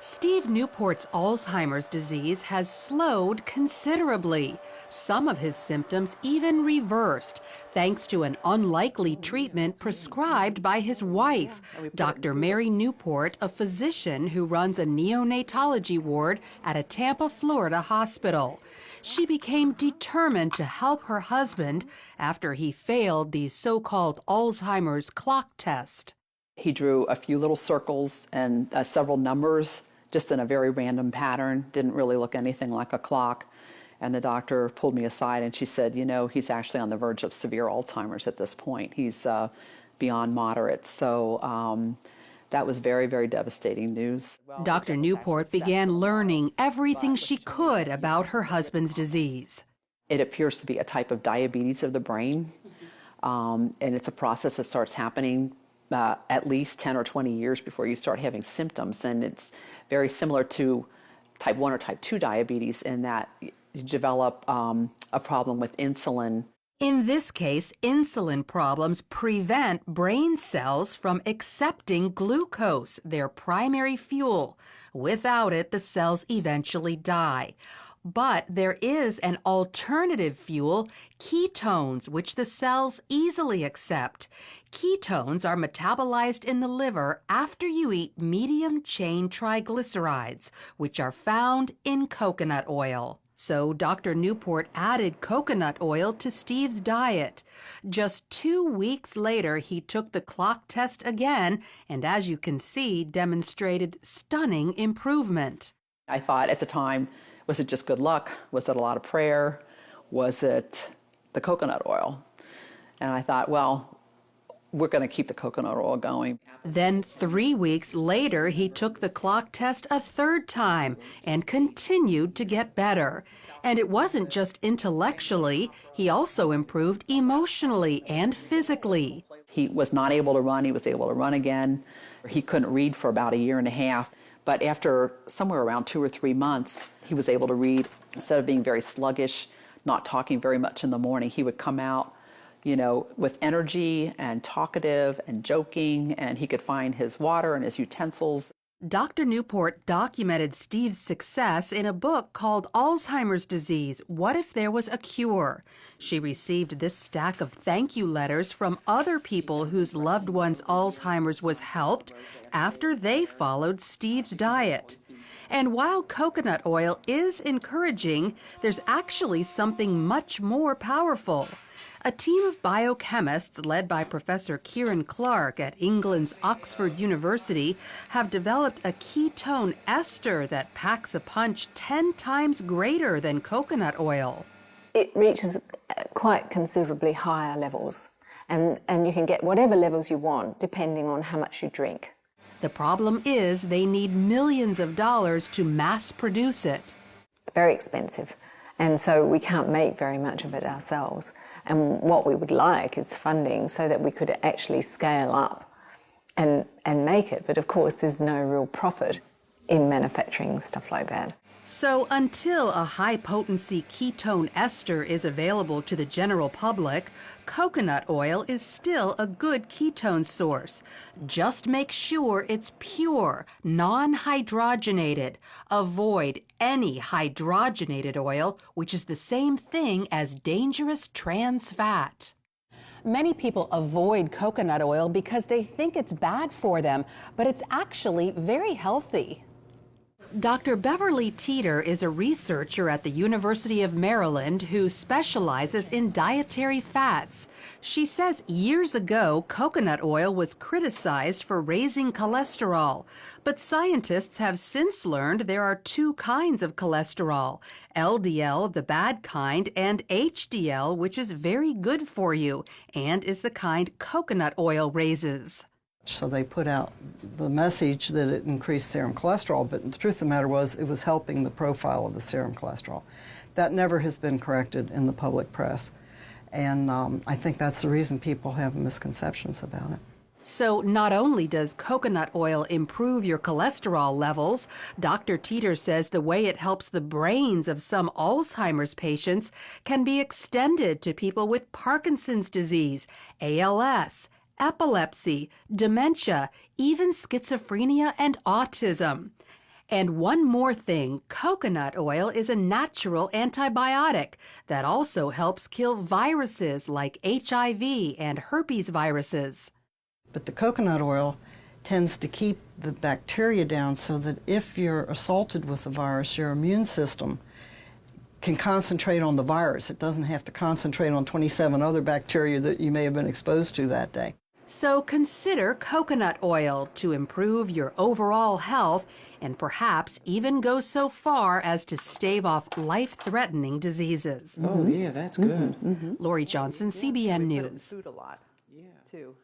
Steve Newport's Alzheimer's disease has slowed considerably. Some of his symptoms even reversed, thanks to an unlikely treatment prescribed by his wife, Dr. Mary Newport, a physician who runs a neonatology ward at a Tampa, Florida hospital. She became determined to help her husband after he failed the so-called Alzheimer's clock test. He drew a few little circles and several numbers, just in a very random pattern, didn't really look anything like a clock. And the doctor pulled me aside and she said, you know, he's actually on the verge of severe Alzheimer's at this point. He's beyond moderate. So that was very, very devastating news. Dr. Newport began learning everything she could about her husband's disease. It appears to be a type of diabetes of the brain, and it's a process that starts happening at least 10 or 20 years before you start having symptoms. And it's very similar to type 1 or type 2 diabetes in that you develop a problem with insulin. In this case, insulin problems prevent brain cells from accepting glucose, their primary fuel. Without it, the cells eventually die. But there is an alternative fuel, ketones, which the cells easily accept. Ketones are metabolized in the liver after you eat medium-chain triglycerides, which are found in coconut oil. So Dr. Newport added coconut oil to Steve's diet. Just 2 weeks later, he took the clock test again and, as you can see, demonstrated stunning improvement. I thought at the time, was it just good luck? Was it a lot of prayer? Was it the coconut oil? And I thought, well, we're going to keep the coconut oil going. Then 3 weeks later, he took the clock test a third time and continued to get better. And it wasn't just intellectually, he also improved emotionally and physically. He was not able to run, he was able to run again. He couldn't read for about 1.5 years. But after somewhere around 2 or 3 months, he was able to read. Instead of being very sluggish, not talking very much in the morning, he would come out, you know, with energy and talkative and joking, and he could find his water and his utensils. Dr. Newport documented Steve's success in a book called Alzheimer's Disease, What If There Was a Cure? She received this stack of thank you letters from other people whose loved ones' Alzheimer's was helped after they followed Steve's diet. And while coconut oil is encouraging, there's actually something much more powerful. A team of biochemists led by Professor Kieran Clark at England's Oxford University have developed a ketone ester that packs a punch 10 times greater than coconut oil. It reaches quite considerably higher levels, and you can get whatever levels you want depending on how much you drink. The problem is they need millions of dollars to mass produce it. Very expensive. And so we can't make very much of it ourselves. And what we would like is funding so that we could actually scale up and make it. But of course, there's no real profit in manufacturing stuff like that. So until a high-potency ketone ester is available to the general public, coconut oil is still a good ketone source. Just make sure it's pure, non-hydrogenated. Avoid any hydrogenated oil, which is the same thing as dangerous trans fat. Many people avoid coconut oil because they think it's bad for them, but it's actually very healthy. Dr. Beverly Teeter is a researcher at the University of Maryland who specializes in dietary fats. She says years ago, coconut oil was criticized for raising cholesterol, but scientists have since learned there are 2 kinds of cholesterol, LDL, the bad kind, and HDL, which is very good for you and is the kind coconut oil raises. So they put out the message that it increased serum cholesterol, but the truth of the matter was it was helping the profile of the serum cholesterol. That never has been corrected in the public press, and I think that's the reason people have misconceptions about it. So not only does coconut oil improve your cholesterol levels, Dr. Teeter says the way it helps the brains of some Alzheimer's patients can be extended to people with Parkinson's disease, ALS, epilepsy, dementia, even schizophrenia and autism. And one more thing, coconut oil is a natural antibiotic that also helps kill viruses like HIV and herpes viruses. But the coconut oil tends to keep the bacteria down so that if you're assaulted with the virus, your immune system can concentrate on the virus. It doesn't have to concentrate on 27 other bacteria that you may have been exposed to that day. So consider coconut oil to improve your overall health and perhaps even go so far as to stave off life-threatening diseases. Oh, yeah, that's good. Lori Johnson, CBN News. Food a lot, too.